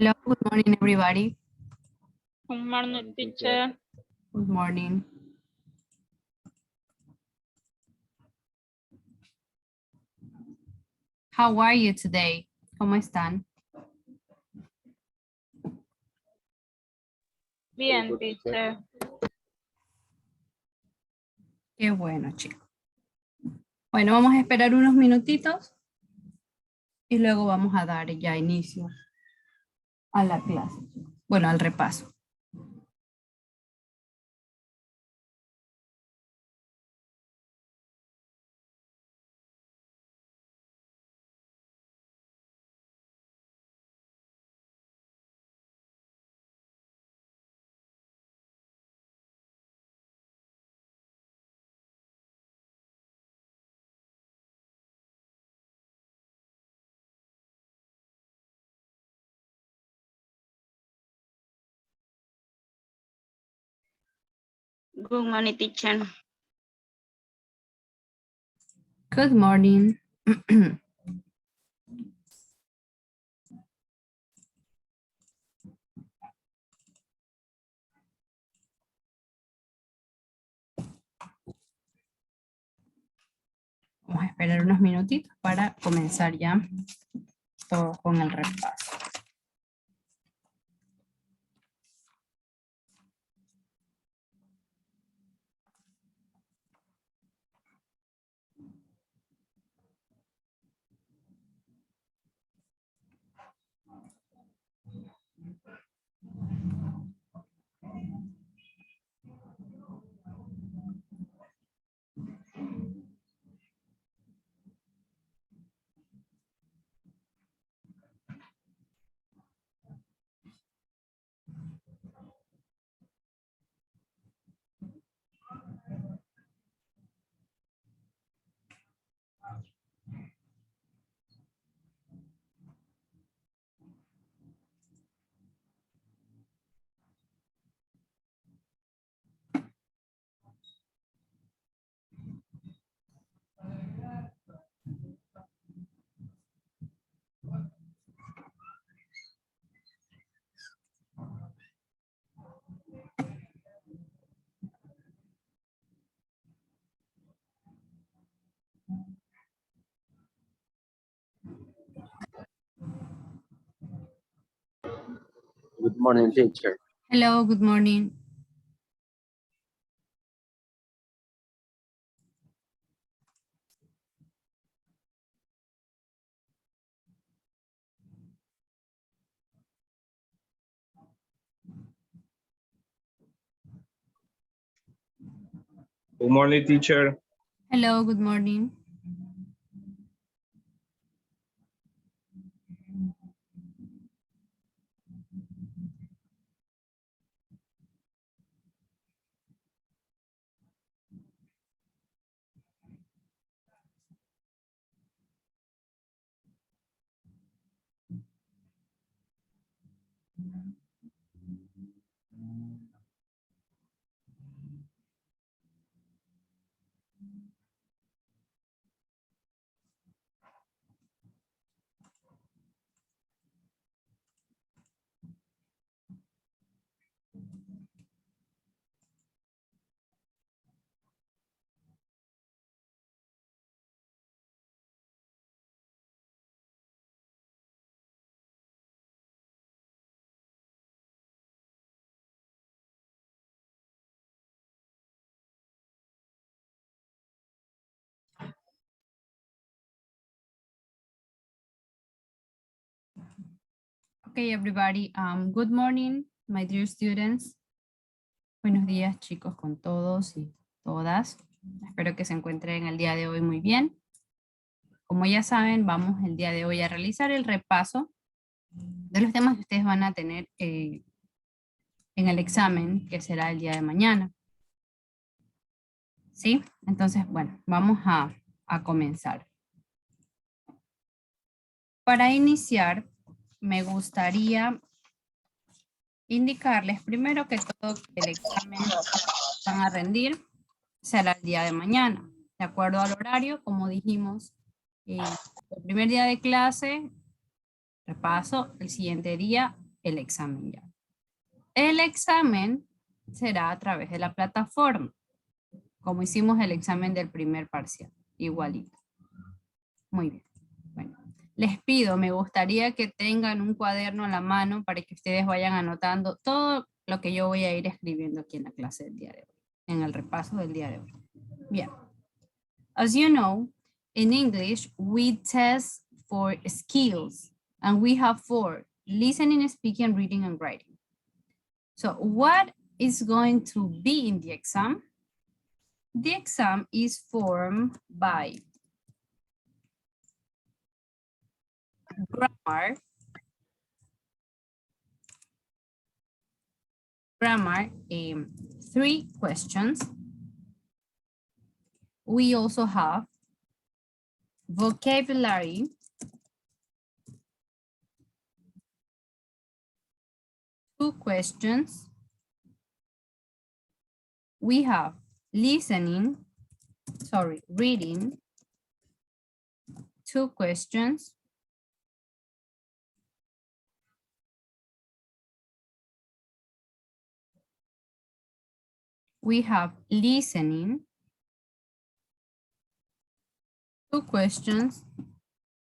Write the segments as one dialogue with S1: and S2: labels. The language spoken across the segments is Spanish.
S1: Hello, good morning, everybody.
S2: Good morning, teacher.
S1: Good morning. How are you today? ¿Cómo están?
S2: Bien, teacher.
S1: Qué bueno, chicos. Bueno, vamos a esperar unos minutitos y luego vamos a dar ya inicio a la clase. Bueno, al repaso.
S2: Good morning, teacher.
S1: Good morning. Vamos a esperar unos minutitos para comenzar ya todo con el repaso.
S3: Good morning, teacher.
S1: Hello, good morning.
S4: Good morning, teacher.
S1: Hello, good morning. Okay, everybody. Good morning, my dear students. Buenos días, chicos, con todos y todas. Espero que se encuentren el día de hoy muy bien. Como ya saben, vamos el día de hoy a realizar el repaso de los temas que ustedes van a tener en el examen, que será el día de mañana. ¿Sí? Entonces, bueno, vamos a comenzar. Para iniciar, me gustaría indicarles primero que todo que el examen van a rendir será el día de mañana, de acuerdo al horario, como dijimos, el primer día de clase, repaso, el siguiente día, el examen ya. El examen será a través de la plataforma, como hicimos el examen del primer parcial, igualito. Muy bien. Bueno, les pido, me gustaría que tengan un cuaderno a la mano para que ustedes vayan anotando todo lo que yo voy a ir escribiendo aquí en la clase del día de hoy, en el repaso del día de hoy. Bien. As you know, in English, we test for skills, and we have 4: listening, speaking, reading, and writing. So what is going to be in the exam? The exam is formed by grammar, 3 questions. We also have vocabulary, 2 questions. We have reading, 2 questions. We have listening, 2 questions.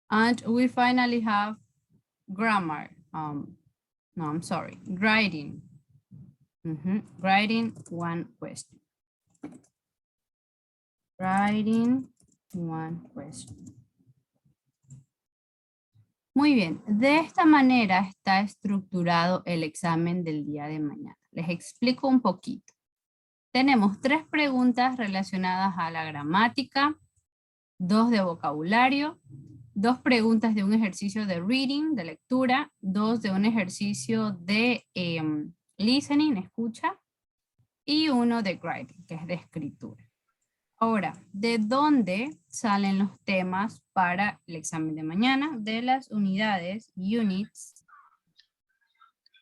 S1: And we finally have grammar. Writing. Writing 1 question. Writing 1 question. Muy bien, de esta manera está estructurado el examen del día de mañana. Les explico un poquito. Tenemos 3 preguntas relacionadas a la gramática, 2 de vocabulario, 2 preguntas de un ejercicio de reading, de lectura, 2 de un ejercicio de listening, escucha, y 1 de writing, que es de escritura. Ahora, ¿de dónde salen los temas para el examen de mañana? De las unidades, units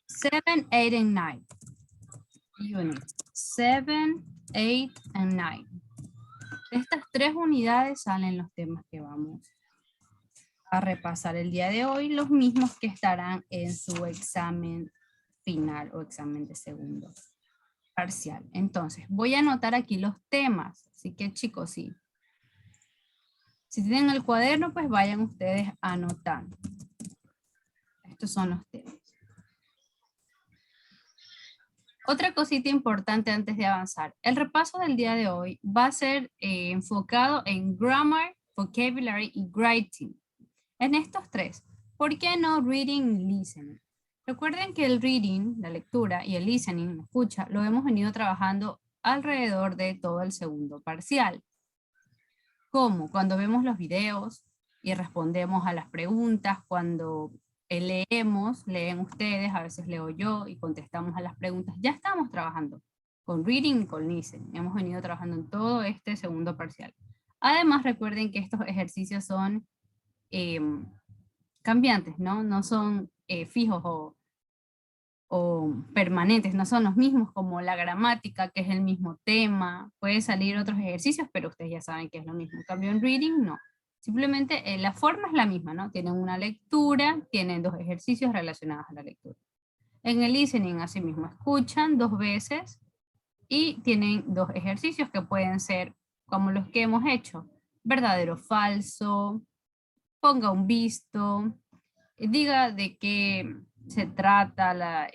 S1: 7, 8, and 9. Units 7, 8, and 9. De estas 3 unidades salen los temas que vamos a repasar el día de hoy, los mismos que estarán en su examen final o examen de segundo parcial. Entonces, voy a anotar aquí los temas. Así que, chicos, sí. Si tienen el cuaderno, pues vayan ustedes anotando. Estos son los temas. Otra cosita importante antes de avanzar. El repaso del día de hoy va a ser enfocado en grammar, vocabulary y writing. En estos 3. ¿Por qué no reading y listening? Recuerden que el reading, la lectura, y el listening, la escucha, lo hemos venido trabajando alrededor de todo el segundo parcial. ¿Cómo? Cuando vemos los videos y respondemos a las preguntas, cuando leemos, leen ustedes, a veces leo yo y contestamos a las preguntas. Ya estamos trabajando con reading y con listening. Hemos venido trabajando en todo este segundo parcial. Además, recuerden que estos ejercicios son cambiantes, ¿no? No son fijos o permanentes, no son los mismos como la gramática, que es el mismo tema. Puede salir otros ejercicios, pero ustedes ya saben que es lo mismo. En cambio, en reading, no. Simplemente la forma es la misma, ¿no? Tienen una lectura, tienen 2 ejercicios relacionados a la lectura. En el listening, asimismo, escuchan 2 veces y tienen 2 ejercicios que pueden ser como los que hemos hecho. Verdadero o falso, ponga un visto, diga de qué se trata.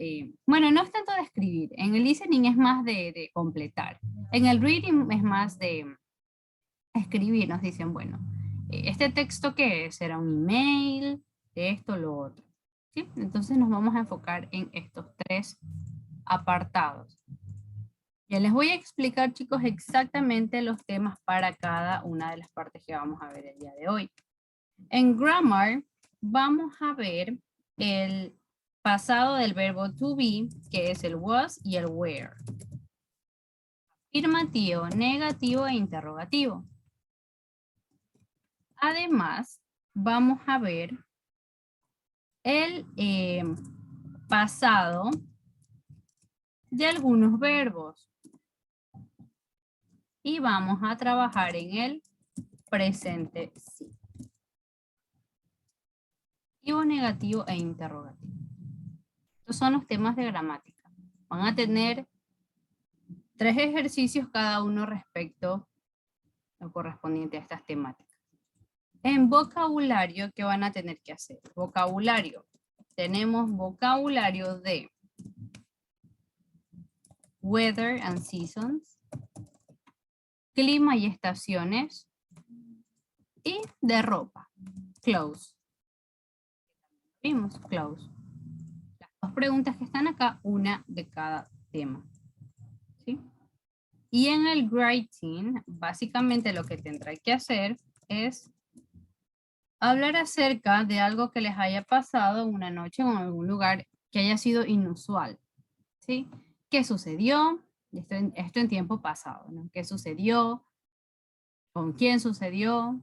S1: Bueno, no es tanto de escribir. En el listening es más de completar. En el reading es más de escribir. Nos dicen, bueno, ¿este texto qué es? ¿Será un email? Esto, lo otro. ¿Sí? Entonces nos vamos a enfocar en estos 3 apartados. Ya les voy a explicar, chicos, exactamente los temas para cada una de las partes que vamos a ver el día de hoy. En grammar vamos a ver el pasado del verbo to be, que es el was y el were. Afirmativo, negativo e interrogativo. Además, vamos a ver el pasado de algunos verbos. Y vamos a trabajar en el presente sí. Negativo e interrogativo. Estos son los temas de gramática. Van a tener 3 ejercicios cada uno respecto a lo correspondiente a estas temáticas. En vocabulario, ¿qué van a tener que hacer? Vocabulario. Tenemos vocabulario de weather and seasons, clima y estaciones, y de ropa, clothes. Vimos, clothes. Las 2 preguntas que están acá, una de cada tema. ¿Sí? Y en el writing, básicamente lo que tendrá que hacer es hablar acerca de algo que les haya pasado una noche o en algún lugar que haya sido inusual. ¿Sí? ¿Qué sucedió? Esto en tiempo pasado, ¿no? ¿Qué sucedió? ¿Con quién sucedió?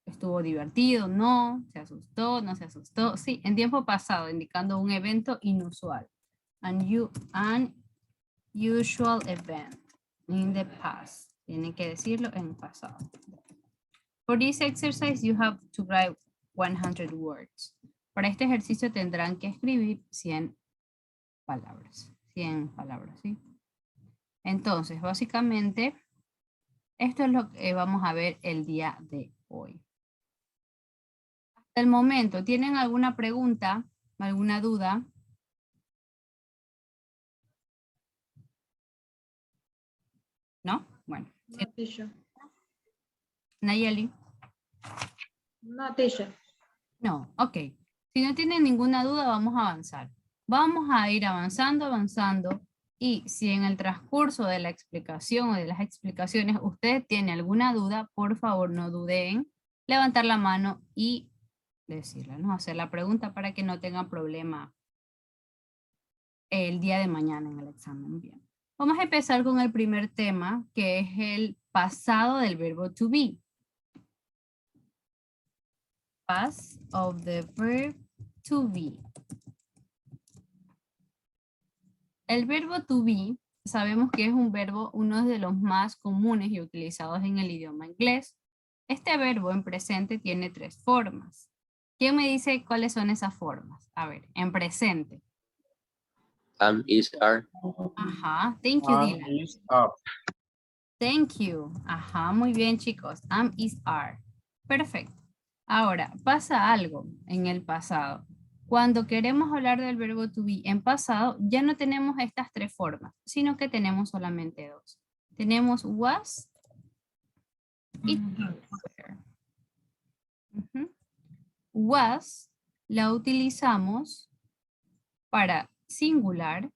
S1: ¿Estuvo divertido? ¿No? ¿Se asustó? ¿No se asustó? Sí, en tiempo pasado, indicando un evento inusual. An usual event in the past. Tienen que decirlo en pasado. For this exercise, you have to write 100 words. Para este ejercicio tendrán que escribir 100 palabras. 100 palabras, ¿sí? Entonces, básicamente, esto es lo que vamos a ver el día de hoy. Hasta el momento, ¿tienen alguna pregunta? ¿Alguna duda? ¿No? Bueno.
S4: No, teacher.
S1: Nayeli.
S4: No, teacher.
S1: No, ok. Si no tienen ninguna duda, vamos a avanzar. Vamos a ir avanzando. Y si en el transcurso de la explicación o de las explicaciones usted tiene alguna duda, por favor no duden en levantar la mano y decirla, ¿no? Hacer la pregunta para que no tengan problema el día de mañana en el examen. Bien. Vamos a empezar con el primer tema, que es el pasado del verbo to be. Past of the verb to be. El verbo to be, sabemos que es un verbo, uno de los más comunes y utilizados en el idioma inglés. Este verbo en presente tiene 3 formas. ¿Quién me dice cuáles son esas formas? A ver, en presente.
S3: Is, are.
S1: Ajá, thank you, Dylan.
S5: Is up.
S1: Thank you. Ajá, muy bien, chicos. Am, is, are. Perfecto. Ahora, pasa algo en el pasado. Cuando queremos hablar del verbo to be en pasado, ya no tenemos estas 3 formas, sino que tenemos solamente 2. Tenemos was y were. Was la utilizamos para singular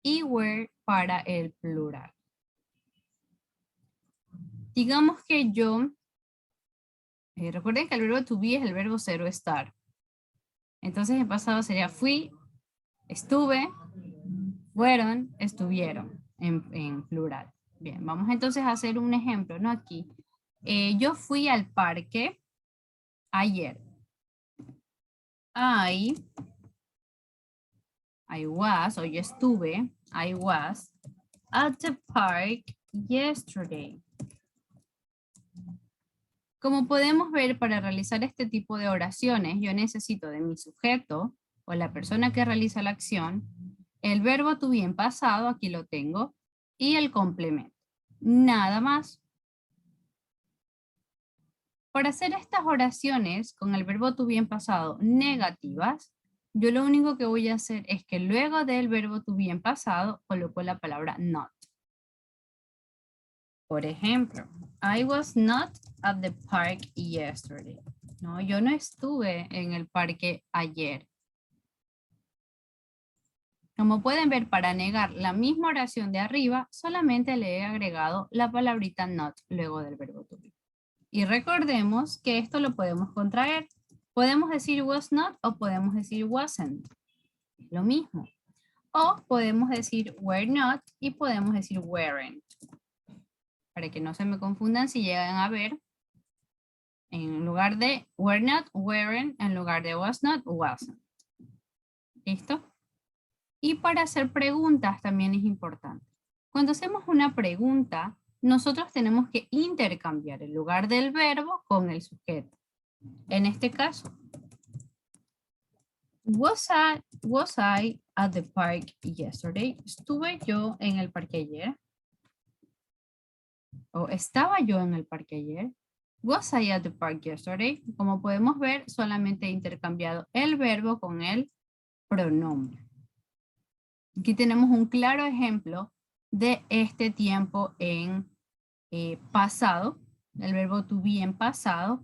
S1: y were para el plural. Digamos que yo, recuerden que el verbo to be es el verbo ser o estar. Entonces en pasado sería fui, estuve, fueron, estuvieron en plural. Bien, vamos entonces a hacer un ejemplo, ¿no? Aquí. Yo fui al parque ayer. I was, o yo estuve, I was at the park yesterday. Como podemos ver, para realizar este tipo de oraciones, yo necesito de mi sujeto o la persona que realiza la acción, el verbo to be en pasado, aquí lo tengo, y el complemento. Nada más. Para hacer estas oraciones con el verbo to be en pasado negativas, yo lo único que voy a hacer es que luego del verbo to be en pasado coloco la palabra not. Por ejemplo, I was not at the park yesterday. No, yo no estuve en el parque ayer. Como pueden ver, para negar la misma oración de arriba, solamente le he agregado la palabrita not luego del verbo to be. Y recordemos que esto lo podemos contraer. Podemos decir was not o podemos decir wasn't. Es lo mismo. O podemos decir were not y podemos decir weren't. Para que no se me confundan si llegan a ver, en lugar de were not, weren't, en lugar de was not, wasn't. ¿Listo? Y para hacer preguntas también es importante. Cuando hacemos una pregunta, nosotros tenemos que intercambiar el lugar del verbo con el sujeto. En este caso, Was I at the park yesterday? ¿Estuve yo en el parque ayer? ¿O estaba yo en el parque ayer? Was I at the park yesterday? Como podemos ver, solamente he intercambiado el verbo con el pronombre. Aquí tenemos un claro ejemplo de este tiempo en pasado, el verbo to be en pasado,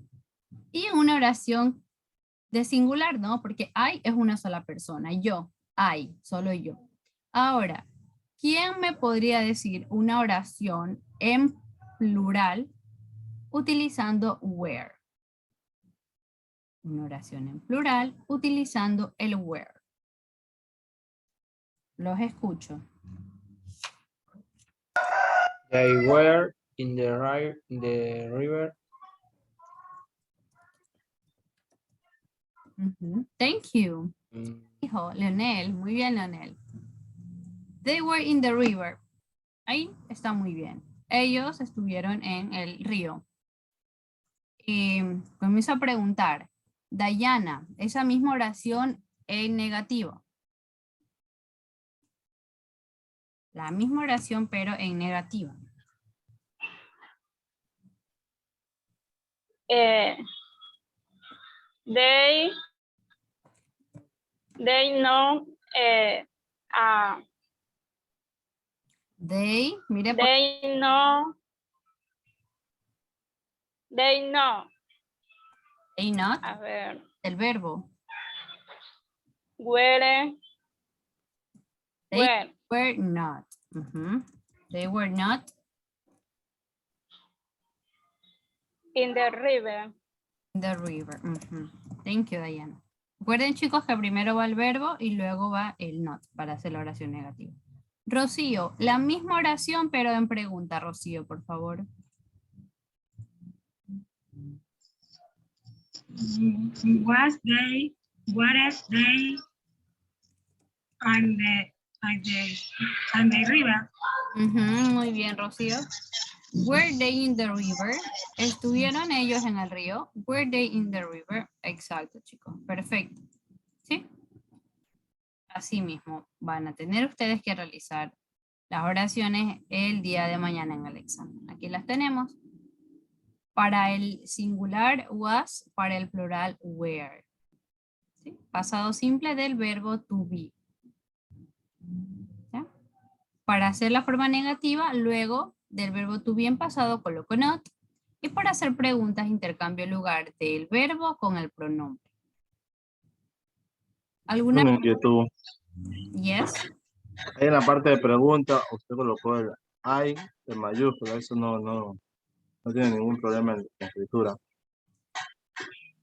S1: y en una oración de singular, ¿no? Porque I es una sola persona, yo, I, solo yo. Ahora, ¿quién me podría decir una oración en plural utilizando where? Una oración en plural utilizando el where. Los escucho.
S5: They were in the river.
S1: Thank you.
S5: Mm,
S1: Dijo Leonel, muy bien Leonel. They were in the river. Ahí está muy bien. Ellos estuvieron en el río. Comienzo a preguntar, Dayana, esa misma oración en negativo. La misma oración pero en negativa.
S2: They know,
S1: They, mire,
S2: they know,
S1: they not,
S2: a ver,
S1: el verbo.
S2: were,
S1: They were not. They were not
S2: in the river.
S1: in the river. Thank you, Diana. Recuerden, chicos, que primero va el verbo y luego va el not para hacer la oración negativa. Rocío, la misma oración, pero en pregunta, Rocío, por favor.
S6: Was they on the river?
S1: Muy bien, Rocío. Were they in the river? ¿Estuvieron ellos en el río? Were they in the river? Exacto, chicos. Perfecto. ¿Sí? Así mismo van a tener ustedes que realizar las oraciones el día de mañana en el examen. Aquí las tenemos. Para el singular was, para el plural were. ¿Sí? Pasado simple del verbo to be. ¿Ya? Para hacer la forma negativa, luego del verbo to be en pasado coloco not. Y para hacer preguntas, intercambio el lugar del verbo con el pronombre. ¿Alguna?
S7: Una inquietud.
S1: Yes.
S7: Ahí en la parte de pregunta, usted colocó el I de mayúscula, eso no tiene ningún problema en la escritura.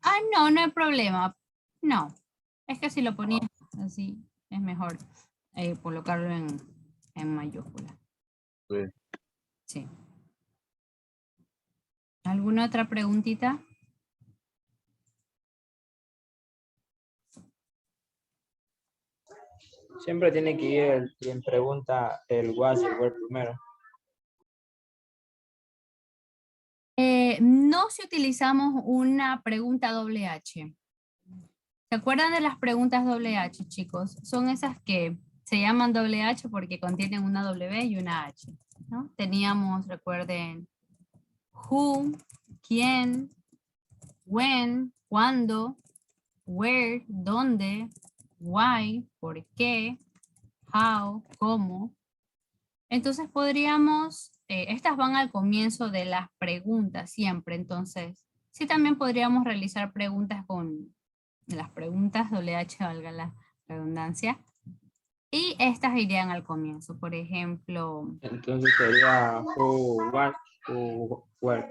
S1: Ah, no, no hay problema. No. Es que si lo ponía así, es mejor colocarlo en mayúscula.
S7: Sí.
S1: Sí. ¿Alguna otra preguntita?
S5: Siempre tiene que ir quien pregunta el was y el were primero.
S1: No si utilizamos una pregunta doble H. ¿Se acuerdan de las preguntas doble H, chicos? Son esas que se llaman doble H porque contienen una W y una H, ¿no? Teníamos, recuerden, who, quién, when, cuándo, where, dónde, why, por qué, how, cómo. Entonces podríamos, estas van al comienzo de las preguntas siempre, entonces sí también podríamos realizar preguntas con las preguntas doble H, valga la redundancia, y estas irían al comienzo, por ejemplo.
S5: Entonces sería who, what, who, where.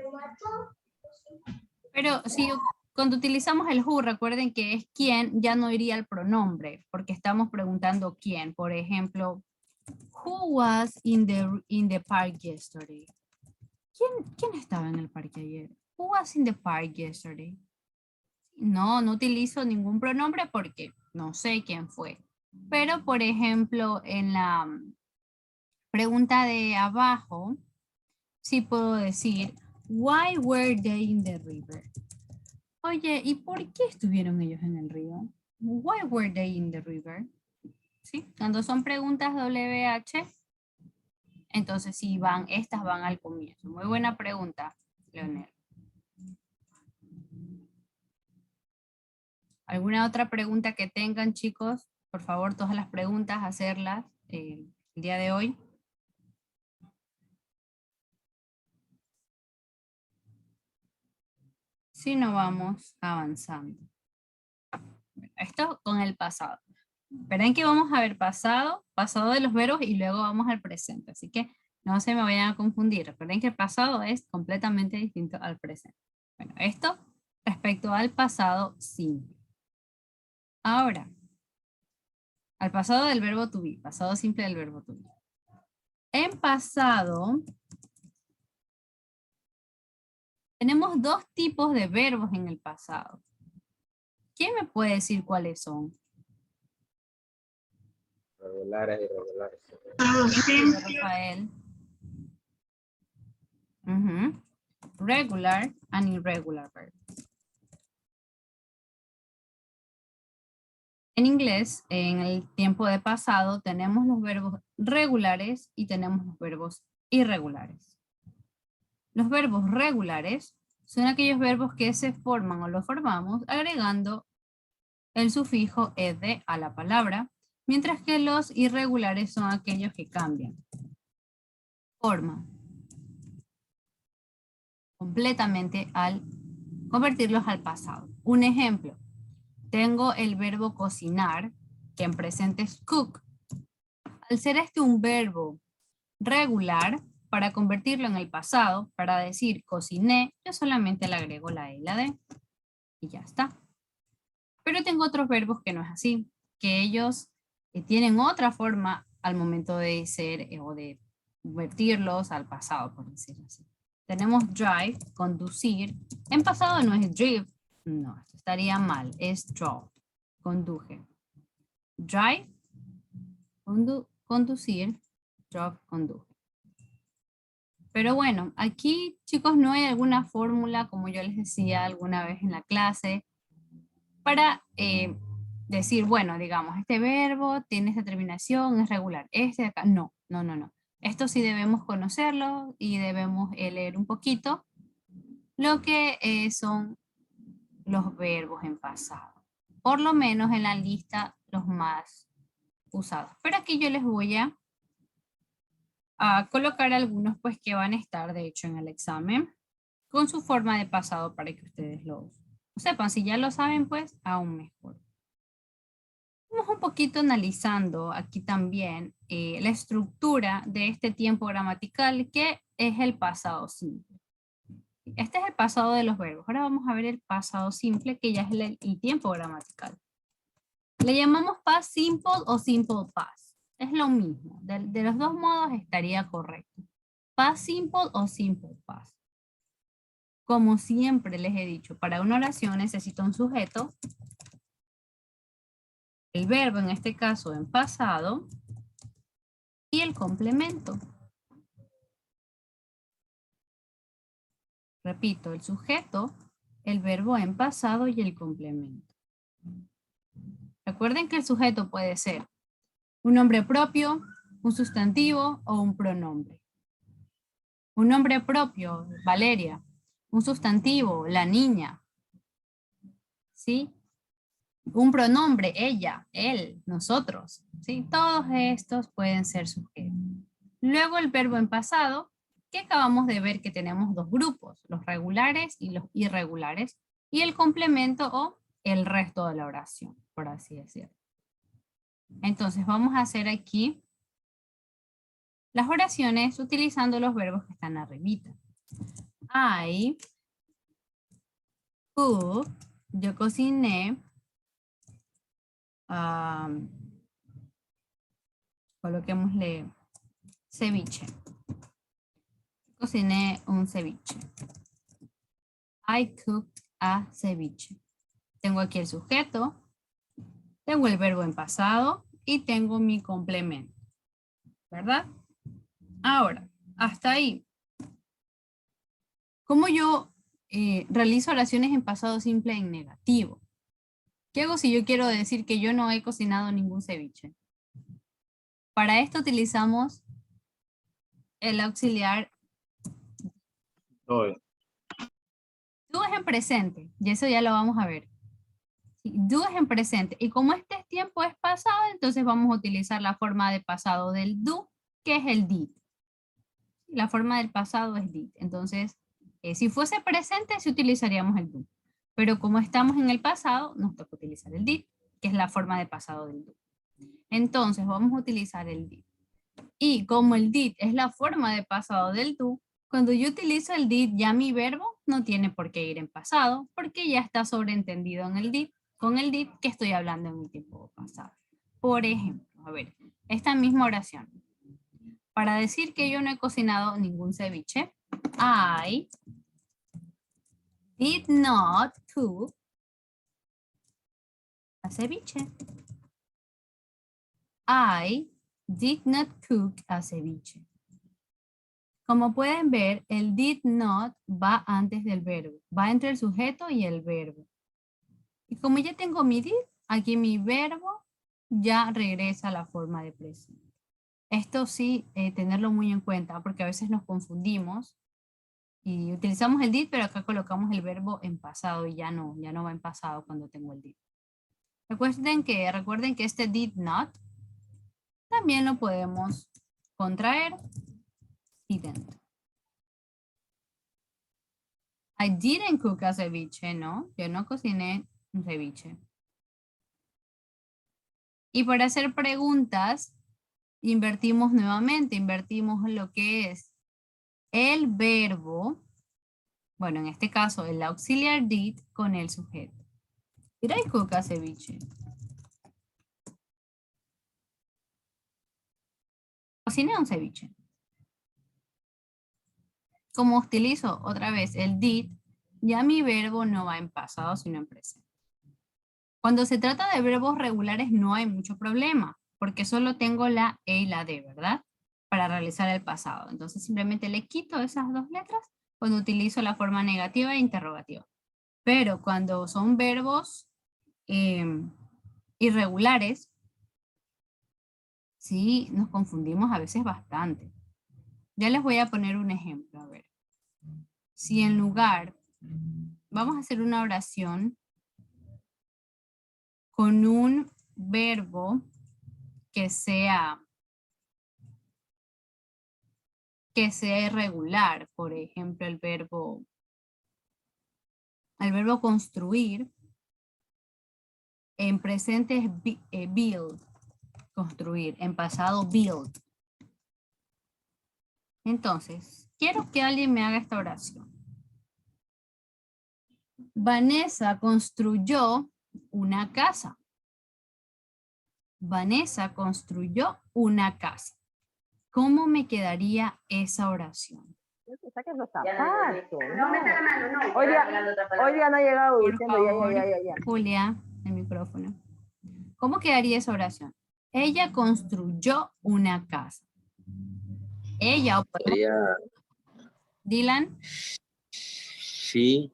S1: Pero si cuando utilizamos el who, recuerden que es quién, ya no iría el pronombre, porque estamos preguntando quién. Por ejemplo, who was in the park yesterday? ¿Quién estaba en el parque ayer? Who was in the park yesterday? No utilizo ningún pronombre porque no sé quién fue. Pero, por ejemplo, en la pregunta de abajo, sí puedo decir, why were they in the river? Oye, ¿y por qué estuvieron ellos en el río? Why were they in the river? ¿Sí? Cuando son preguntas WH, entonces sí estas van al comienzo. Muy buena pregunta, Leonel. ¿Alguna otra pregunta que tengan, chicos? Por favor, todas las preguntas, hacerlas el día de hoy. Si no, vamos avanzando. Bueno, esto con el pasado. Verán que vamos a ver pasado de los verbos y luego vamos al presente. Así que no se me vayan a confundir. Recuerden que el pasado es completamente distinto al presente. Bueno, esto respecto al pasado simple. Ahora, al pasado del verbo to be, pasado simple del verbo to be. En pasado, tenemos dos tipos de verbos en el pasado. ¿Quién me puede decir cuáles son?
S5: Regulares y irregulares.
S1: Rafael. Regular and irregular verbs. En inglés, en el tiempo de pasado, tenemos los verbos regulares y tenemos los verbos irregulares. Los verbos regulares son aquellos verbos que se forman o los formamos agregando el sufijo ed a la palabra, mientras que los irregulares son aquellos que cambian forma completamente al convertirlos al pasado. Un ejemplo. Tengo el verbo cocinar, que en presente es cook. Al ser este un verbo regular, para convertirlo en el pasado, para decir cociné, yo solamente le agrego la E y la D. Y ya está. Pero tengo otros verbos que no es así, que ellos tienen otra forma al momento de ser o de convertirlos al pasado, por decirlo así. Tenemos drive, conducir. En pasado no es drive. No, esto estaría mal. Es draw. Conduje. Drive, conducir, drove, conduje. Pero bueno, aquí, chicos, no hay alguna fórmula, como yo les decía alguna vez en la clase, para decir, bueno, digamos, este verbo tiene esta terminación, es regular. Este de acá, no. Esto sí debemos conocerlo y debemos leer un poquito lo que son los verbos en pasado. Por lo menos en la lista los más usados. Pero aquí yo les voy a colocar algunos pues que van a estar de hecho en el examen con su forma de pasado para que ustedes lo sepan. Si ya lo saben pues aún mejor. Vamos un poquito analizando aquí también la estructura de este tiempo gramatical que es el pasado simple. Este es el pasado de los verbos. Ahora vamos a ver el pasado simple, que ya es el tiempo gramatical. Le llamamos past simple o simple past. Es lo mismo. De los dos modos estaría correcto. Past simple o simple past. Como siempre les he dicho, para una oración necesito un sujeto, el verbo en este caso en pasado y el complemento. Repito, el sujeto, el verbo en pasado y el complemento. Recuerden que el sujeto puede ser un nombre propio, un sustantivo o un pronombre. Un nombre propio, Valeria. Un sustantivo, la niña. ¿Sí? Un pronombre, ella, él, nosotros. ¿Sí? Todos estos pueden ser sujetos. Luego el verbo en pasado, que acabamos de ver que tenemos dos grupos, los regulares y los irregulares, y el complemento o el resto de la oración, por así decirlo. Entonces vamos a hacer aquí las oraciones utilizando los verbos que están arribita. I cook, yo cociné, coloquémosle ceviche. Cociné un ceviche. I cooked a ceviche. Tengo aquí el sujeto, tengo el verbo en pasado y tengo mi complemento. ¿Verdad? Ahora, hasta ahí. ¿Cómo yo realizo oraciones en pasado simple en negativo? ¿Qué hago si yo quiero decir que yo no he cocinado ningún ceviche? Para esto utilizamos el auxiliar
S7: Hoy.
S1: do es en presente, y eso ya lo vamos a ver. Sí, do es en presente, y como este tiempo es pasado, entonces vamos a utilizar la forma de pasado del do, que es el did. La forma del pasado es did. Entonces, si fuese presente, sí utilizaríamos el do. Pero como estamos en el pasado, nos toca utilizar el did, que es la forma de pasado del do. Entonces, vamos a utilizar el did. Y como el did es la forma de pasado del do, cuando yo utilizo el did, ya mi verbo no tiene por qué ir en pasado, porque ya está sobreentendido en el did, con el did que estoy hablando en un tiempo pasado. Por ejemplo, a ver, esta misma oración. Para decir que yo no he cocinado ningún ceviche, I did not cook a ceviche. I did not cook a ceviche. Como pueden ver, el did not va antes del verbo. Va entre el sujeto y el verbo. Y como ya tengo mi did, aquí mi verbo ya regresa a la forma de presente. Esto sí, tenerlo muy en cuenta, porque a veces nos confundimos y utilizamos el did, pero acá colocamos el verbo en pasado y ya no va en pasado cuando tengo el did. Recuerden que este did not también lo podemos contraer. Didn't. I didn't cook a ceviche, ¿no? Yo no cociné un ceviche. Y para hacer preguntas, invertimos nuevamente, invertimos lo que es el verbo, bueno, en este caso el auxiliar did con el sujeto. Did I cook a ceviche? Cociné un ceviche. Como utilizo otra vez el did, ya mi verbo no va en pasado, sino en presente. Cuando se trata de verbos regulares no hay mucho problema, porque solo tengo la E y la D, ¿verdad? Para realizar el pasado. Entonces simplemente le quito esas dos letras cuando utilizo la forma negativa e interrogativa. Pero cuando son verbos irregulares, sí, nos confundimos a veces bastante. Ya les voy a poner un ejemplo, a ver. Si en lugar, vamos a hacer una oración con un verbo que sea irregular, por ejemplo, el verbo construir, en presente es build, construir, en pasado build. Entonces, quiero que alguien me haga esta oración. Vanessa construyó una casa. Vanessa construyó una casa. ¿Cómo me quedaría esa oración?
S8: Saquen los zapatos. No meta la mano, no. Hoy día no ha llegado
S1: Por
S8: diciendo
S1: favor,
S8: ya.
S1: Julia, el micrófono. ¿Cómo quedaría esa oración? Ella construyó una casa. Ella, o
S3: Sería
S1: Dylan,
S3: she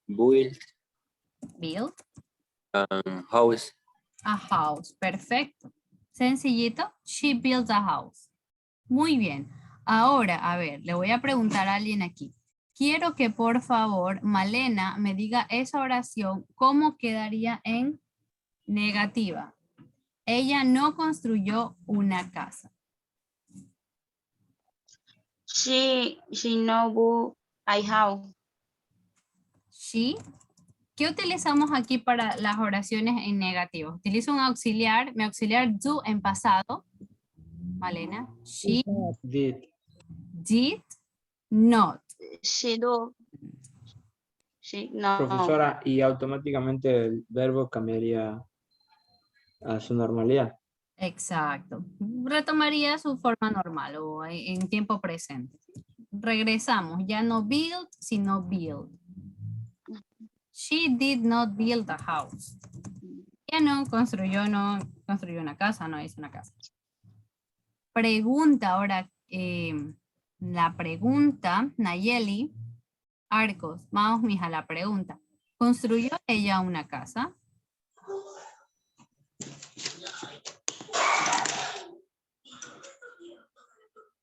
S3: built
S1: built
S3: a house.
S1: a house. Perfecto. Sencillito. She built a house. Muy bien. Ahora, a ver, le voy a preguntar a alguien aquí. Quiero que por favor Malena me diga esa oración, ¿cómo quedaría en negativa? Ella no construyó una casa.
S9: She no built a house.
S1: She. ¿Qué utilizamos aquí para las oraciones en negativo? Utilizo un auxiliar, mi auxiliar do en pasado. Malena. She did not.
S9: She do. She no.
S5: Profesora, y automáticamente el verbo cambiaría a su normalidad.
S1: Exacto. Retomaría su forma normal o en tiempo presente. Regresamos. Ya no build, sino build. She did not build a house. Ella no construyó una casa, no hizo una casa. Pregunta ahora, la pregunta, Nayeli, Arcos, vamos mija, la pregunta. ¿Construyó ella una casa?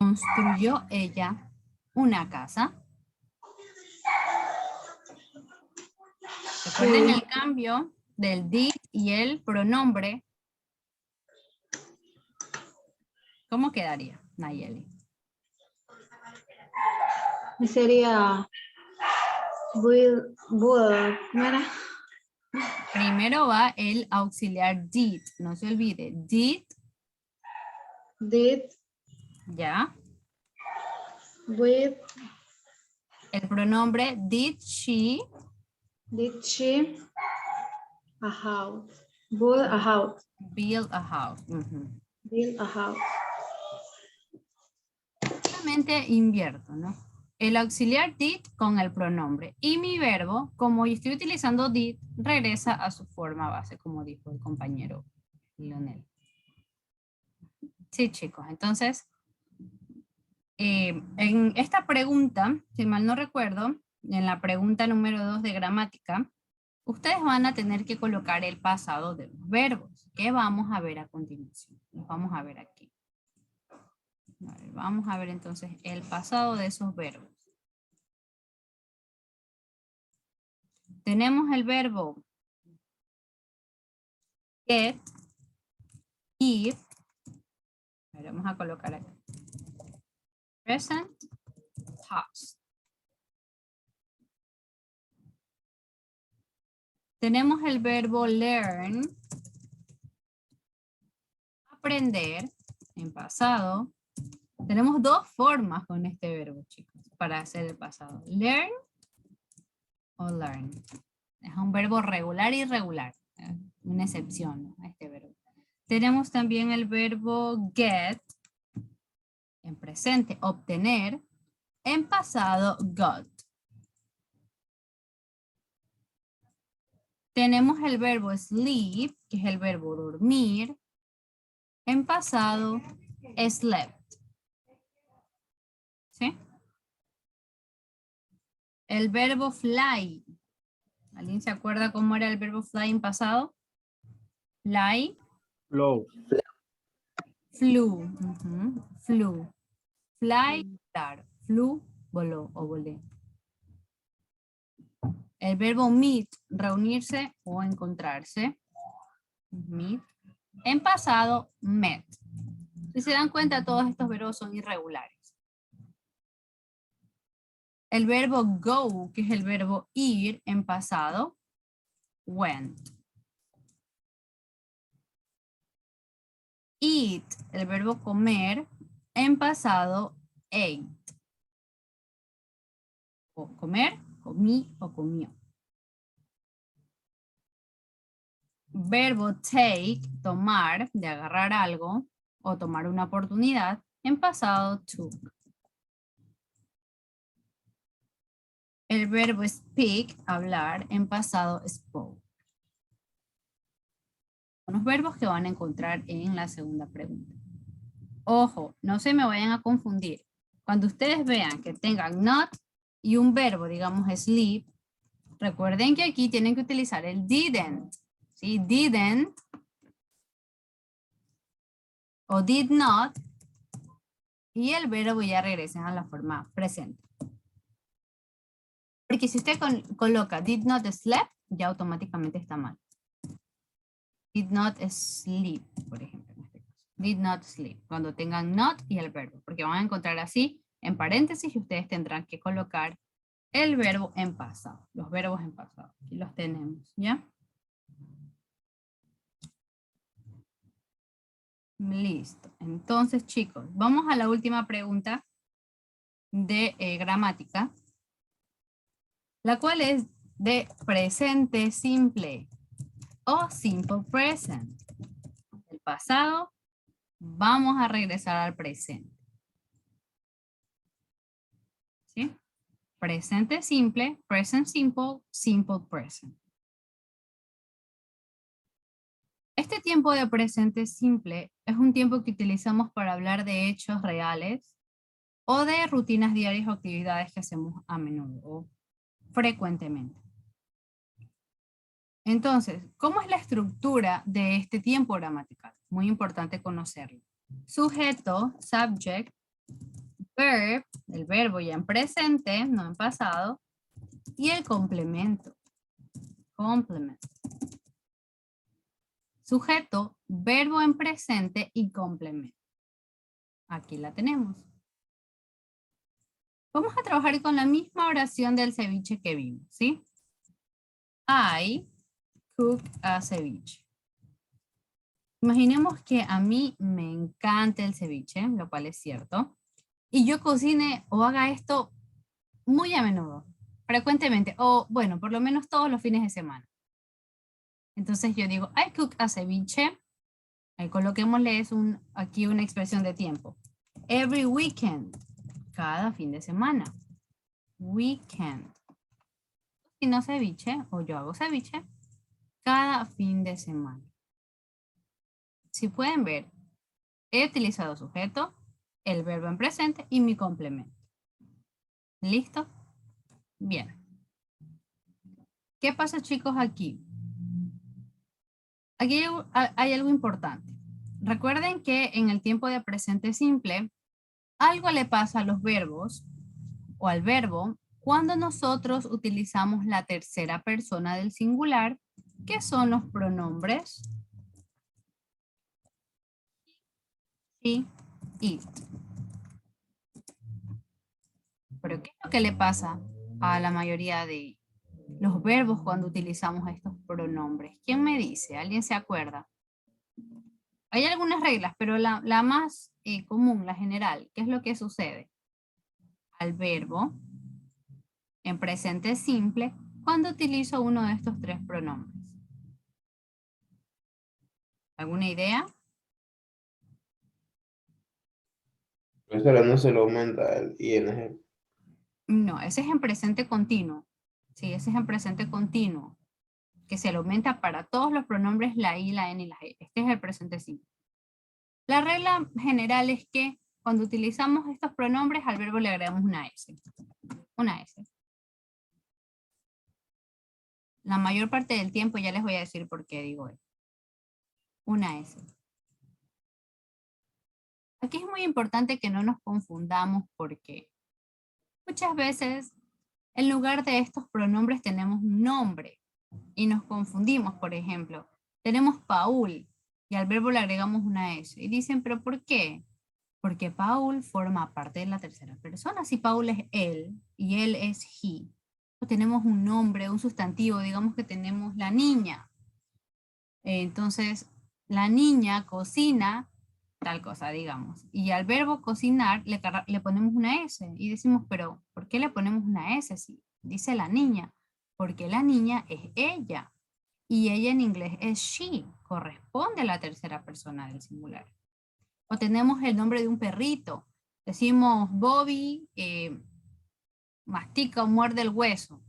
S1: ¿Construyó ella una casa? Recuerden el cambio del did y el pronombre. ¿Cómo quedaría, Nayeli?
S4: Sería will, ¿cómo era?
S1: Primero va el auxiliar did, no se olvide. Did,
S4: Did
S1: ya.
S4: with
S1: El pronombre did she
S4: a house? Build a house.
S1: build a house. Ujú.
S4: Build a house.
S1: Solamente invierto, ¿no? El auxiliar did con el pronombre. Y mi verbo, como yo estoy utilizando did, regresa a su forma base, como dijo el compañero Lionel. Sí, chicos. Entonces, en esta pregunta, si mal no recuerdo, en la pregunta número 2 de gramática, ustedes van a tener que colocar el pasado de los verbos, que vamos a ver a continuación. Los vamos a ver aquí. Vale, vamos a ver entonces el pasado de esos verbos. Tenemos el verbo get, give. A ver, vamos a colocar aquí. Present, past. Tenemos el verbo learn, aprender, en pasado. Tenemos dos formas con este verbo, chicos, para hacer el pasado. Learn o learn. Es un verbo regular y irregular. Una excepción, ¿no?, a este verbo. Tenemos también el verbo get, en presente, obtener. En pasado, got. Tenemos el verbo sleep, que es el verbo dormir. En pasado, slept. ¿Sí? El verbo fly. ¿Alguien se acuerda cómo era el verbo fly en pasado? Fly.
S7: Flow.
S1: Flew. Ujú, flew. Fly, volar. Flew, voló o volé. El verbo meet, reunirse o encontrarse. Meet. En pasado, met. Si se dan cuenta, todos estos verbos son irregulares. El verbo go, que es el verbo ir, en pasado, went. Eat, el verbo comer, en pasado, ate. O comer, comí o comió. Verbo take, tomar, de agarrar algo o tomar una oportunidad, en pasado, took. El verbo speak, hablar, en pasado, spoke. Son los verbos que van a encontrar en la segunda pregunta. Ojo, no se me vayan a confundir. Cuando ustedes vean que tengan not y un verbo, digamos sleep, recuerden que aquí tienen que utilizar el didn't. ¿Sí? Didn't o did not, y el verbo ya regresa a la forma presente. Porque si usted coloca did not sleep, ya automáticamente está mal. Did not sleep, por ejemplo, en este caso. Did not sleep, cuando tengan not y el verbo, porque van a encontrar así en paréntesis y ustedes tendrán que colocar el verbo en pasado, los verbos en pasado. Aquí los tenemos, ¿ya? Listo. Entonces, chicos, vamos a la última pregunta de gramática, la cual es de presente simple o simple present. El pasado, vamos a regresar al presente. ¿Sí? Presente simple, present simple, simple present. Este tiempo de presente simple es un tiempo que utilizamos para hablar de hechos reales o de rutinas diarias o actividades que hacemos a menudo o frecuentemente. Entonces, ¿cómo es la estructura de este tiempo gramatical? Muy importante conocerlo. Sujeto, subject, verb, el verbo ya en presente, no en pasado, y el complemento. Complement. Sujeto, verbo en presente y complemento. Aquí la tenemos. Vamos a trabajar con la misma oración del ceviche que vimos, ¿sí? I cook a ceviche. Imaginemos que a mí me encanta el ceviche, lo cual es cierto, y yo cocine o haga esto muy a menudo, frecuentemente, o bueno, por lo menos todos los fines de semana. Entonces yo digo, I cook a ceviche, coloquémosle aquí una expresión de tiempo. Every weekend, cada fin de semana. Weekend. Cocino ceviche, o yo hago ceviche, cada fin de semana. Si pueden ver, he utilizado sujeto, el verbo en presente y mi complemento. ¿Listo? Bien. ¿Qué pasa, chicos, aquí? Aquí hay algo importante. Recuerden que en el tiempo de presente simple, algo le pasa a los verbos o al verbo cuando nosotros utilizamos la tercera persona del singular, que son los pronombres he, it. Pero ¿qué es lo que le pasa a la mayoría de los verbos cuando utilizamos estos pronombres? ¿Quién me dice? ¿Alguien se acuerda? Hay algunas reglas, pero la más común, la general, ¿qué es lo que sucede? Al verbo en presente simple cuando utilizo uno de estos tres pronombres. ¿Alguna idea?
S10: Profesora, no se lo aumenta el ing.
S1: No, ese es en presente continuo. Sí, ese es en presente continuo. Que se le aumenta para todos los pronombres la I, la N y la G. Este es el presente simple. La regla general es que cuando utilizamos estos pronombres al verbo le agregamos una S. Una S. La mayor parte del tiempo ya les voy a decir por qué digo esto. Una S. Aquí es muy importante que no nos confundamos porque muchas veces en lugar de estos pronombres tenemos un nombre y nos confundimos. Por ejemplo, tenemos Paul y al verbo le agregamos una S. Y dicen, ¿pero por qué? Porque Paul forma parte de la tercera persona. Si Paul es él y él es he. O tenemos un nombre, un sustantivo, digamos que tenemos la niña. Entonces, la niña cocina tal cosa, digamos. Y al verbo cocinar le ponemos una S. Y decimos, pero ¿por qué le ponemos una S? Si dice la niña. Porque la niña es ella. Y ella en inglés es she. Corresponde a la tercera persona del singular. O tenemos el nombre de un perrito. Decimos Bobby mastica o muerde el hueso.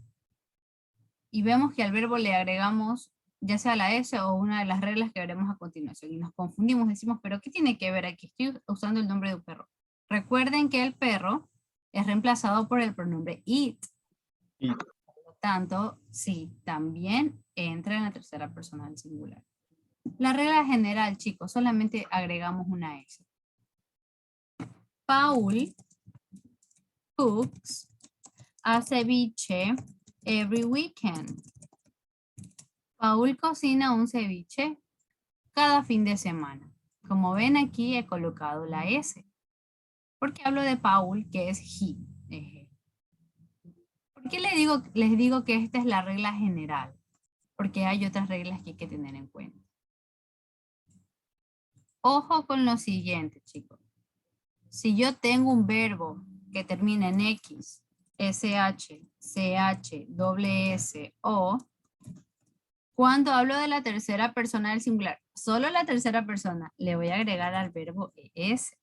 S1: Y vemos que al verbo le agregamos ya sea la S o una de las reglas que veremos a continuación. Y nos confundimos, decimos, ¿pero qué tiene que ver aquí? Estoy usando el nombre de un perro. Recuerden que el perro es reemplazado por el pronombre it. Por lo tanto, sí, también entra en la tercera persona del singular. La regla general, chicos, solamente agregamos una S. Paul cooks a ceviche every weekend. Paul cocina un ceviche cada fin de semana. Como ven aquí he colocado la S. Porque hablo de Paul, que es he. ¿Por qué les digo que esta es la regla general? Porque hay otras reglas que hay que tener en cuenta. Ojo con lo siguiente, chicos. Si yo tengo un verbo que termina en X, SH, CH, SS, O, cuando hablo de la tercera persona del singular, solo la tercera persona, le voy a agregar al verbo ES.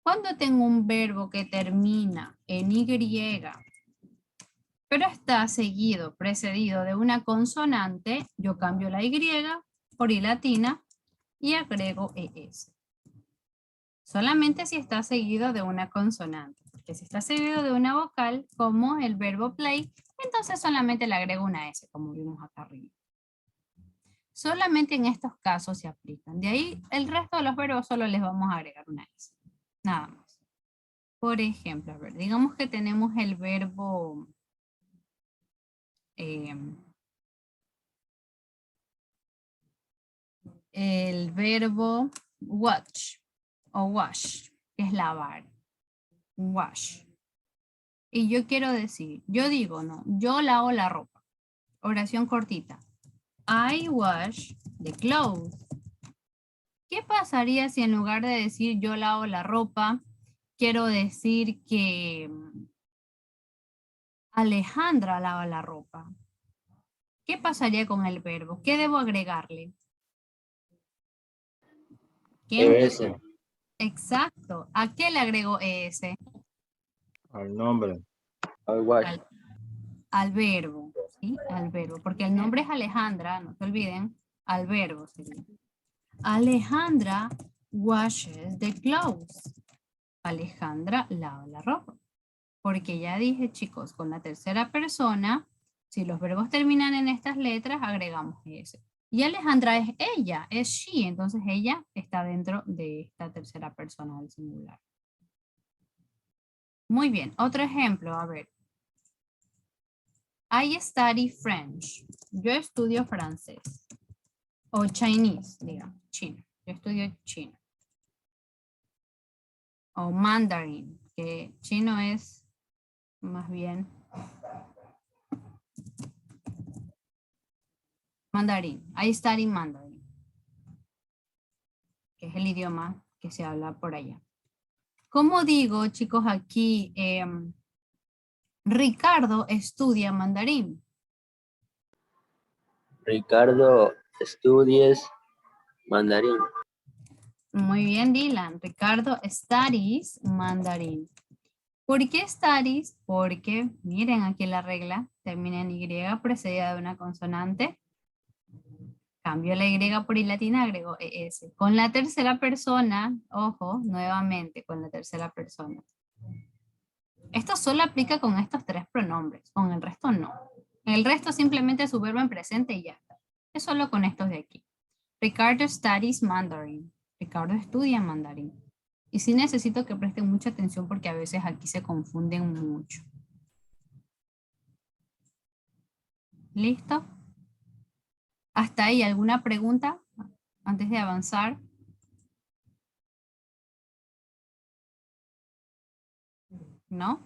S1: Cuando tengo un verbo que termina en Y, pero está seguido, precedido de una consonante, yo cambio la Y por I latina y agrego ES. Solamente si está seguido de una consonante, porque si está seguido de una vocal, como el verbo play, entonces solamente le agrego una S, como vimos acá arriba. Solamente en estos casos se aplican. De ahí, el resto de los verbos solo les vamos a agregar una S. Nada más. Por ejemplo, a ver, digamos que tenemos el verbo watch o wash, que es lavar. Wash. Y yo quiero decir, yo digo, no, yo lavo la ropa. Oración cortita. I wash the clothes. ¿Qué pasaría si en lugar de decir yo lavo la ropa, quiero decir que Alejandra lava la ropa? ¿Qué pasaría con el verbo? ¿Qué debo agregarle? ¿Quién?
S3: ES.
S1: Exacto. ¿A qué le agrego ES?
S7: Al nombre.
S3: I wash.
S1: Al verbo, ¿sí? Al verbo, porque el nombre es Alejandra, no se olviden, al verbo sería. Alejandra washes the clothes. Alejandra lava la ropa. Porque ya dije, chicos, con la tercera persona, si los verbos terminan en estas letras, agregamos ES. Y Alejandra es ella, es she, entonces ella está dentro de esta tercera persona del singular. Muy bien, otro ejemplo, a ver. I study French. Yo estudio francés. O Chinese, digamos, chino. Yo estudio chino. O Mandarin, que chino es más bien mandarín. I study Mandarin, que es el idioma que se habla por allá. Como digo, chicos, aquí Ricardo estudia mandarín.
S3: Ricardo estudies mandarín.
S1: Muy bien, Dylan. Ricardo studies mandarín. ¿Por qué studies? Porque, miren aquí la regla, termina en Y precedida de una consonante. Cambio la Y por I latina, agrego ES. Con la tercera persona, ojo, nuevamente con la tercera persona. Esto solo aplica con estos tres pronombres, con el resto no. El resto simplemente es su verbo en presente y ya está. Es solo con estos de aquí. Ricardo studies Mandarin. Ricardo estudia mandarín. Y sí necesito que presten mucha atención porque a veces aquí se confunden mucho. ¿Listo? ¿Hasta ahí alguna pregunta antes de avanzar? ¿No?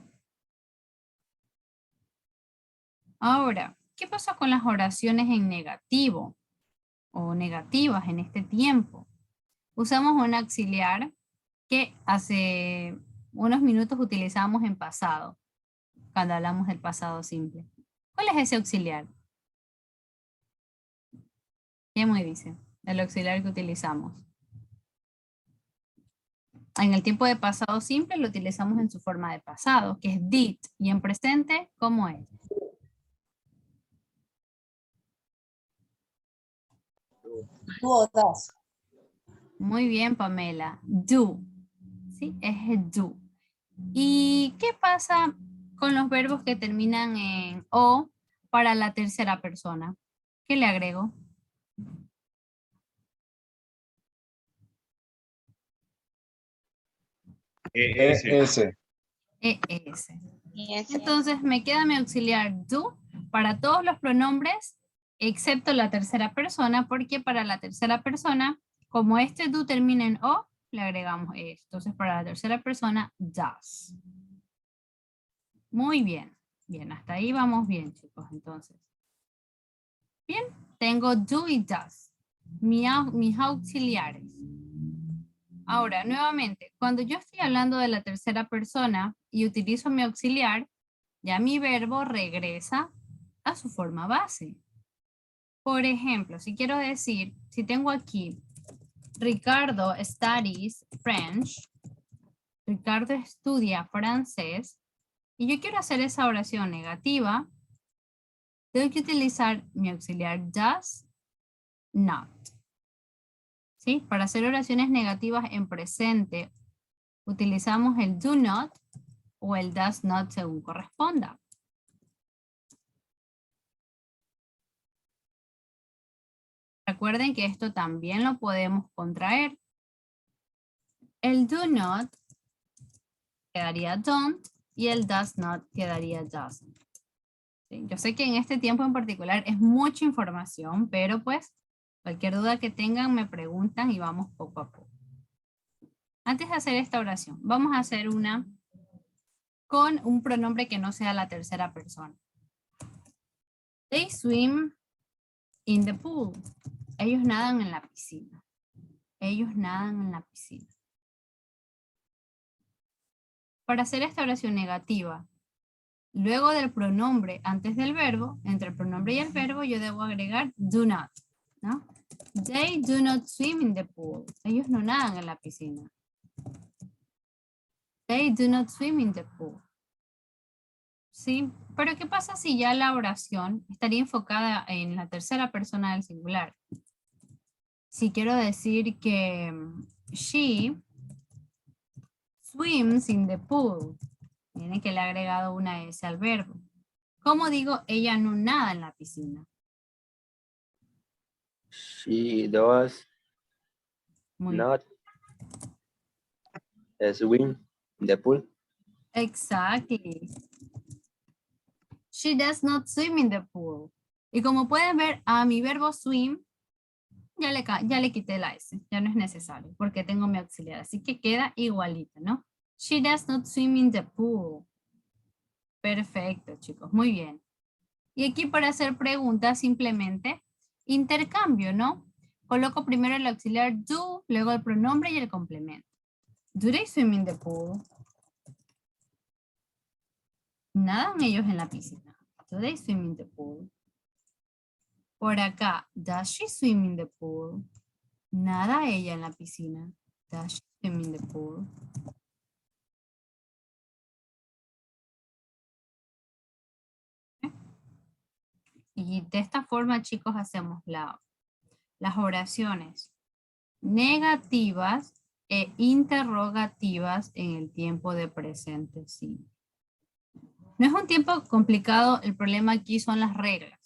S1: Ahora, ¿qué pasa con las oraciones en negativo o negativas en este tiempo? Usamos un auxiliar que hace unos minutos utilizamos en pasado, cuando hablamos del pasado simple. ¿Cuál es ese auxiliar? ¿Qué me dice? El auxiliar que utilizamos. En el tiempo de pasado simple lo utilizamos en su forma de pasado, que es did. Y en presente, ¿cómo es? Muy bien, Pamela. Do. ¿Sí? Es el do. ¿Y qué pasa con los verbos que terminan en o para la tercera persona? ¿Qué le agrego?
S7: ES.
S1: ES. Entonces me queda mi auxiliar do para todos los pronombres excepto la tercera persona, porque para la tercera persona, como este do termina en o, le agregamos es. Entonces para la tercera persona, does. Muy bien. Bien, hasta ahí vamos bien, chicos, entonces. Bien, tengo do y does. Mis auxiliares. Ahora, nuevamente, cuando yo estoy hablando de la tercera persona y utilizo mi auxiliar, ya mi verbo regresa a su forma base. Por ejemplo, si quiero decir, si tengo aquí, Ricardo studies French, Ricardo estudia francés, y yo quiero hacer esa oración negativa, tengo que utilizar mi auxiliar does not. ¿Sí? Para hacer oraciones negativas en presente, utilizamos el do not o el does not según corresponda. Recuerden que esto también lo podemos contraer. El do not quedaría don't y el does not quedaría doesn't. ¿Sí? Yo sé que en este tiempo en particular es mucha información, pero pues cualquier duda que tengan me preguntan y vamos poco a poco. Antes de hacer esta oración, vamos a hacer una con un pronombre que no sea la tercera persona. They swim in the pool. Ellos nadan en la piscina. Ellos nadan en la piscina. Para hacer esta oración negativa, luego del pronombre antes del verbo, entre el pronombre y el verbo, yo debo agregar do not, ¿no? They do not swim in the pool. Ellos no nadan en la piscina. They do not swim in the pool. ¿Sí? Pero ¿qué pasa si ya la oración estaría enfocada en la tercera persona del singular? Si quiero decir que she swims in the pool. Tiene que le ha agregado una S al verbo. ¿Cómo digo ella no nada en la piscina?
S3: She does
S1: Muy
S3: not swim in the pool.
S1: Exactly. She does not swim in the pool. Y como pueden ver, a mi verbo swim ya le quité la S. Ya no es necesario porque tengo mi auxiliar. Así que queda igualito, ¿no? She does not swim in the pool. Perfecto, chicos. Muy bien. Y aquí para hacer preguntas simplemente intercambio, ¿no? Coloco primero el auxiliar do, luego el pronombre y el complemento. Do they swim in the pool? ¿Nadan ellos en la piscina? Do they swim in the pool? Por acá, does she swim in the pool? ¿Nada ella en la piscina? Does she swim in the pool? Y de esta forma, chicos, hacemos las oraciones negativas e interrogativas en el tiempo de presente simple. No es un tiempo complicado, el problema aquí son las reglas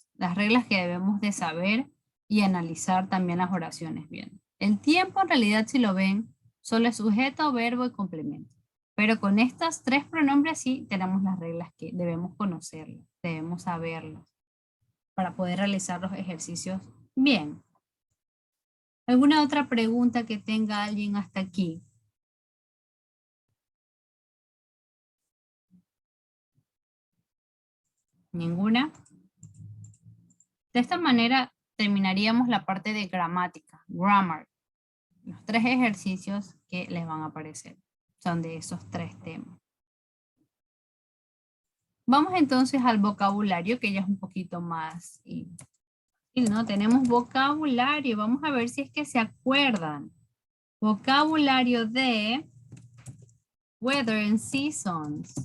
S1: que debemos de saber y analizar también las oraciones bien. El tiempo en realidad, si lo ven, solo es sujeto, verbo y complemento. Pero con estos tres pronombres sí tenemos las reglas que debemos conocerlas, debemos saberlas para poder realizar los ejercicios bien. ¿Alguna otra pregunta que tenga alguien hasta aquí? ¿Ninguna? De esta manera terminaríamos la parte de gramática, grammar. Los tres ejercicios que les van a aparecer son de esos tres temas. Vamos entonces al vocabulario, que ya es un poquito más. ¿No? Tenemos vocabulario. Vamos a ver si es que se acuerdan. Vocabulario de weather and seasons.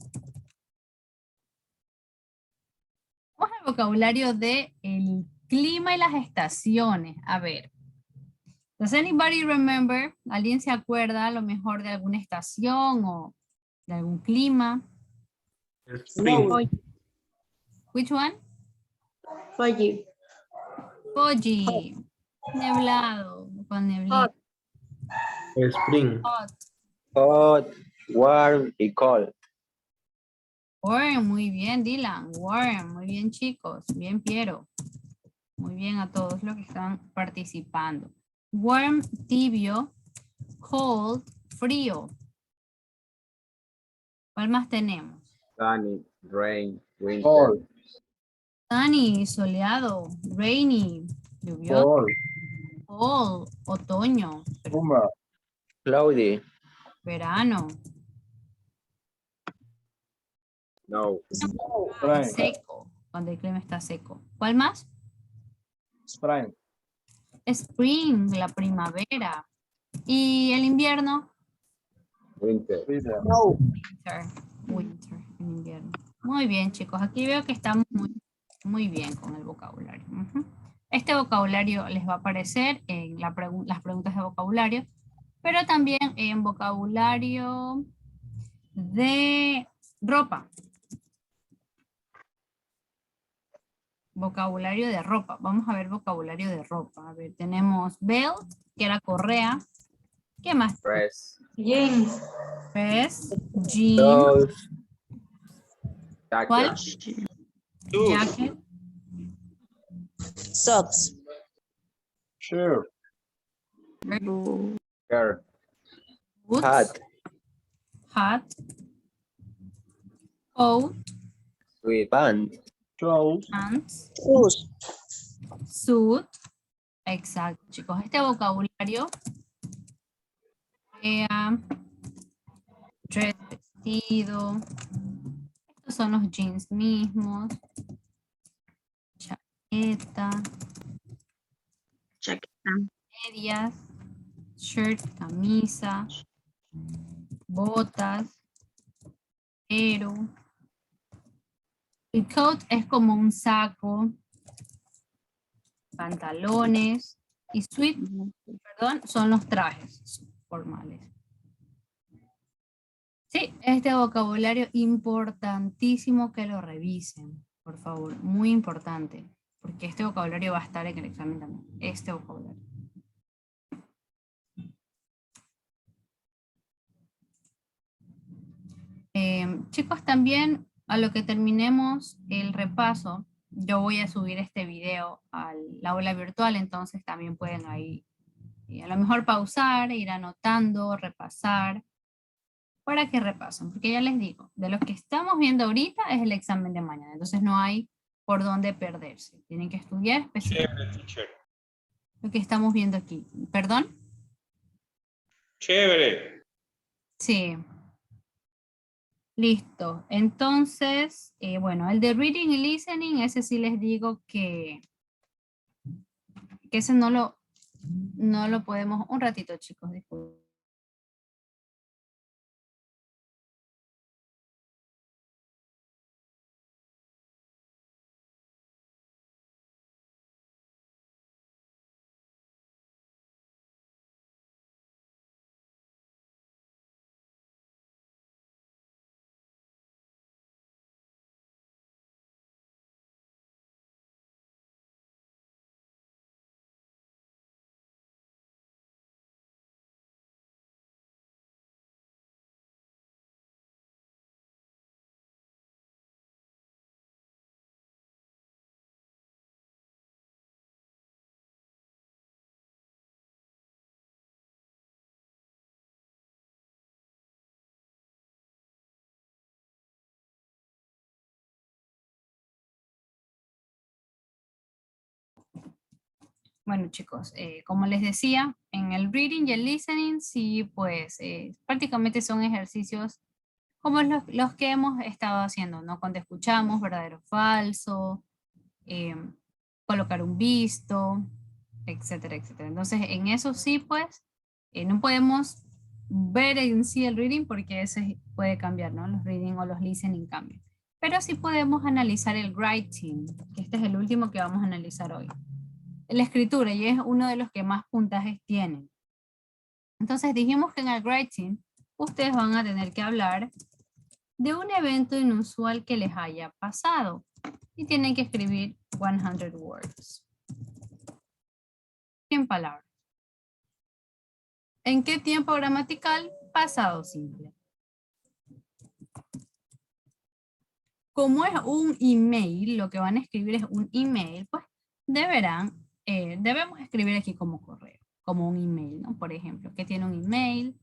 S1: Vamos al vocabulario de el clima y las estaciones. A ver. Does anybody remember? ¿Alguien se acuerda a lo mejor de alguna estación o de algún clima?
S10: Spring.
S1: Which one?
S4: Foggy.
S1: Foggy. Neblado. Con neblina.
S10: Spring.
S1: Hot.
S3: Hot, warm y cold.
S1: Warm, muy bien, Dylan. Warm, muy bien, chicos. Bien, Piero. Muy bien a todos los que están participando. Warm, tibio. Cold, frío. ¿Cuál más tenemos?
S11: Sunny, rain, winter.
S7: Cold.
S1: Sunny, soleado. Rainy, lluvioso.
S7: Cold.
S1: Fall, otoño.
S7: Summer.
S3: Cloudy.
S1: Verano.
S11: No.
S7: Spring.
S1: Seco, cuando el clima está seco. ¿Cuál más?
S7: Spring.
S1: Spring, la primavera. ¿Y el invierno?
S11: Winter.
S7: Winter.
S1: Winter, en invierno. Muy bien, chicos. Aquí veo que estamos muy bien con el vocabulario. Ujú. Este vocabulario les va a aparecer en las preguntas de vocabulario, pero también en vocabulario de ropa. Vocabulario de ropa. Vamos a ver vocabulario de ropa. A ver, tenemos belt, que era correa. ¿Qué más?
S11: Dress.
S4: Jeans.
S1: Dress, jeans,
S3: Clothes.
S1: ¿cuál?
S11: Jacket.
S1: Jacket,
S8: Socks.
S7: Sure.
S11: Hair.
S1: boots,
S3: Hat.
S1: hat, coat,
S3: Pants.
S7: Shoes.
S1: pants,
S8: Shoes.
S1: suit. Exacto, chicos. Este vocabulario sea dress, vestido. Estos son los jeans mismos. Chaqueta,
S9: Chaqueta.
S1: medias, shirt, camisa, botas, pero el coat es como un saco, pantalones y suit, perdón, son los trajes formales. Sí, este vocabulario importantísimo que lo revisen, por favor, muy importante, porque este vocabulario va a estar en el examen también, este vocabulario. Chicos, también a lo que terminemos el repaso, yo voy a subir este video al aula virtual, entonces también pueden ahí a lo mejor pausar, ir anotando, repasar, para que repasen, porque ya les digo, de lo que estamos viendo ahorita es el examen de mañana, entonces no hay por dónde perderse, tienen que estudiar específicamente lo que estamos viendo aquí. ¿Perdón?
S10: Chévere.
S1: Sí. Listo. Entonces, bueno, el de reading y listening, ese sí les digo que ese no lo podemos, un ratito chicos, disculpen. Bueno chicos, como les decía, en el reading y el listening, sí, pues prácticamente son ejercicios como los que hemos estado haciendo, ¿no? Cuando escuchamos verdadero o falso, colocar un visto, etcétera, etcétera. Entonces, en eso sí, pues, no podemos ver en sí el reading porque ese puede cambiar, ¿no? Los reading o los listening cambian. Pero sí podemos analizar el writing, que este es el último que vamos a analizar hoy. La escritura, y es uno de los que más puntajes tienen. Entonces dijimos que en el writing ustedes van a tener que hablar de un evento inusual que les haya pasado y tienen que escribir 100 words. 100 palabras. ¿En qué tiempo gramatical? Pasado simple. Como es un email, lo que van a escribir es un email, pues debemos escribir aquí como correo, como un email, ¿no? Por ejemplo, que tiene un email.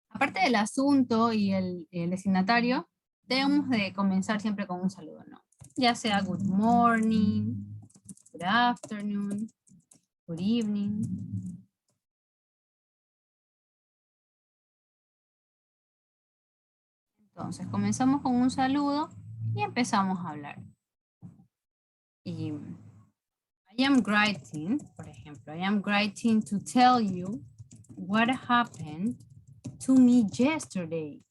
S1: Aparte del asunto y el destinatario, debemos de comenzar siempre con un saludo, ¿no? Ya sea good morning, good afternoon, good evening. Entonces, comenzamos con un saludo y empezamos a hablar. Y I am writing, por ejemplo, I am writing to tell you what happened to me yesterday.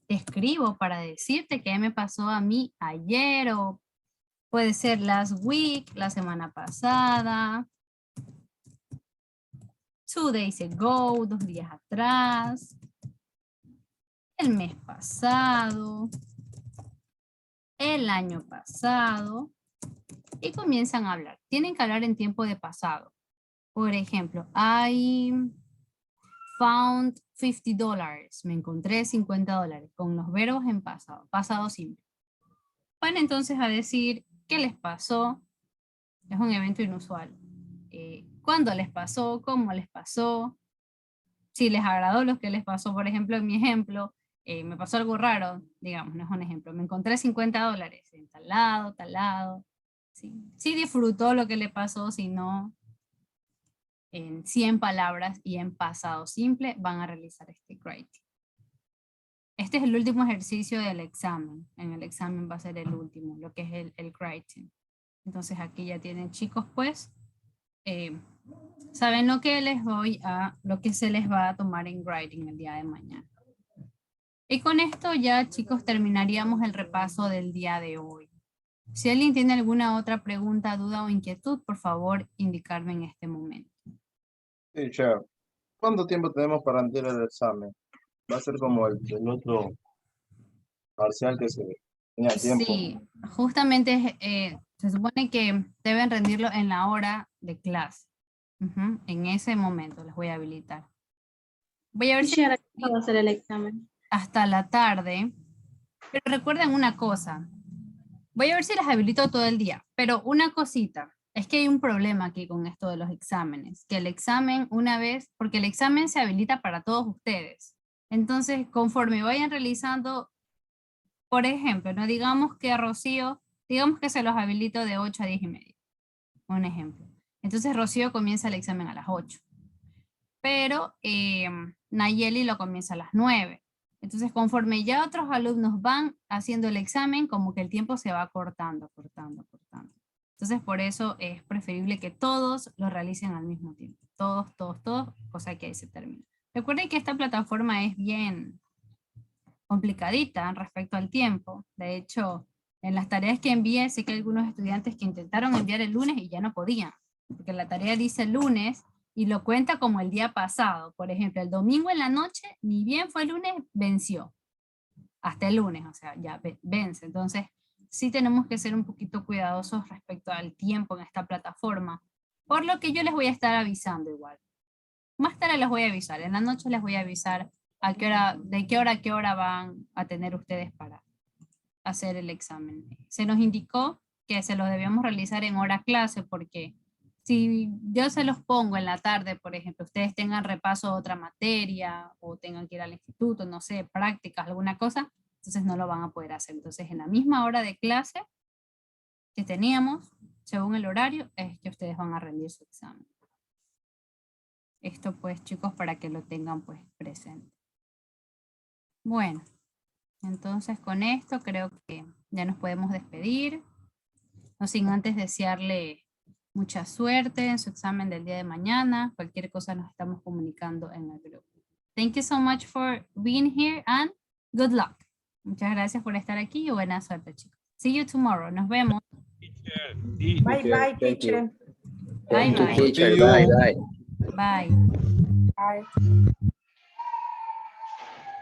S1: Te escribo para decirte qué me pasó a mí ayer, o puede ser last week, la semana pasada, 2 days ago, 2 días atrás, el mes pasado, el año pasado, y comienzan a hablar. Tienen que hablar en tiempo de pasado. Por ejemplo, I found $50. Me encontré $50 con los verbos en pasado, pasado simple. Van entonces a decir qué les pasó. Es un evento inusual. ¿Cuándo les pasó? ¿Cómo les pasó? Si les agradó lo que les pasó. Por ejemplo, en mi ejemplo, me pasó algo raro, digamos, no es un ejemplo. Me encontré $50 en tal lado. Sí disfrutó lo que le pasó, si no, en 100 palabras y en pasado simple van a realizar este writing. Este es el último ejercicio del examen. En el examen va a ser el último, lo que es el writing. Entonces aquí ya tienen, chicos, pues, saben lo que se les va a tomar en writing el día de mañana. Y con esto ya, chicos, terminaríamos el repaso del día de hoy. Si alguien tiene alguna otra pregunta, duda o inquietud, por favor, indicarme en este momento.
S7: Teacher, ¿cuánto tiempo tenemos para rendir el examen? Va a ser como el otro parcial que se tenía tiempo.
S1: Sí, justamente se supone que deben rendirlo en la hora de clase. En ese momento les voy a habilitar. Voy a ver si
S4: Teacher, ¿cuándo va a ser el examen?
S1: hasta la tarde. Pero recuerden una cosa. Voy a ver si les habilito todo el día. Pero una cosita. Es que hay un problema aquí con esto de los exámenes. Que el examen porque el examen se habilita para todos ustedes. Entonces, conforme vayan realizando, por ejemplo, no digamos que a Rocío, digamos que se los habilito de 8 a 10:30. Un ejemplo. Entonces Rocío comienza el examen a las 8. Pero Nayeli lo comienza a las 9. Entonces conforme ya otros alumnos van haciendo el examen, como que el tiempo se va cortando. Entonces por eso es preferible que todos lo realicen al mismo tiempo. Todos, cosa que ahí se termina. Recuerden que esta plataforma es bien complicadita respecto al tiempo. De hecho, en las tareas que envié, sé que hay algunos estudiantes que intentaron enviar el lunes y ya no podían. Porque la tarea dice lunes y lo cuenta como el día pasado. Por ejemplo, el domingo en la noche, ni bien fue el lunes, venció. Hasta el lunes, o sea, ya vence. Entonces, sí tenemos que ser un poquito cuidadosos respecto al tiempo en esta plataforma. Por lo que yo les voy a estar avisando igual. Más tarde les voy a avisar. En la noche les voy a avisar de qué hora a qué hora van a tener ustedes para hacer el examen. Se nos indicó que se los debíamos realizar en hora clase porque si yo se los pongo en la tarde, por ejemplo, ustedes tengan repaso de otra materia o tengan que ir al instituto, no sé, prácticas, alguna cosa, entonces no lo van a poder hacer. Entonces en la misma hora de clase que teníamos, según el horario, es que ustedes van a rendir su examen. Esto pues, chicos, para que lo tengan pues presente. Bueno, entonces con esto creo que ya nos podemos despedir. No sin antes desearle mucha suerte en su examen del día de mañana. Cualquier cosa nos estamos comunicando en el grupo. Thank you so much for being here and good luck. Muchas gracias por estar aquí y buena suerte, chicos. See you tomorrow. Nos vemos.
S8: Bye, bye,
S3: Thank you.
S8: teacher.
S1: Bye,
S3: Thank you,
S1: bye.
S3: teacher. Bye, bye.
S1: Bye.
S8: Bye.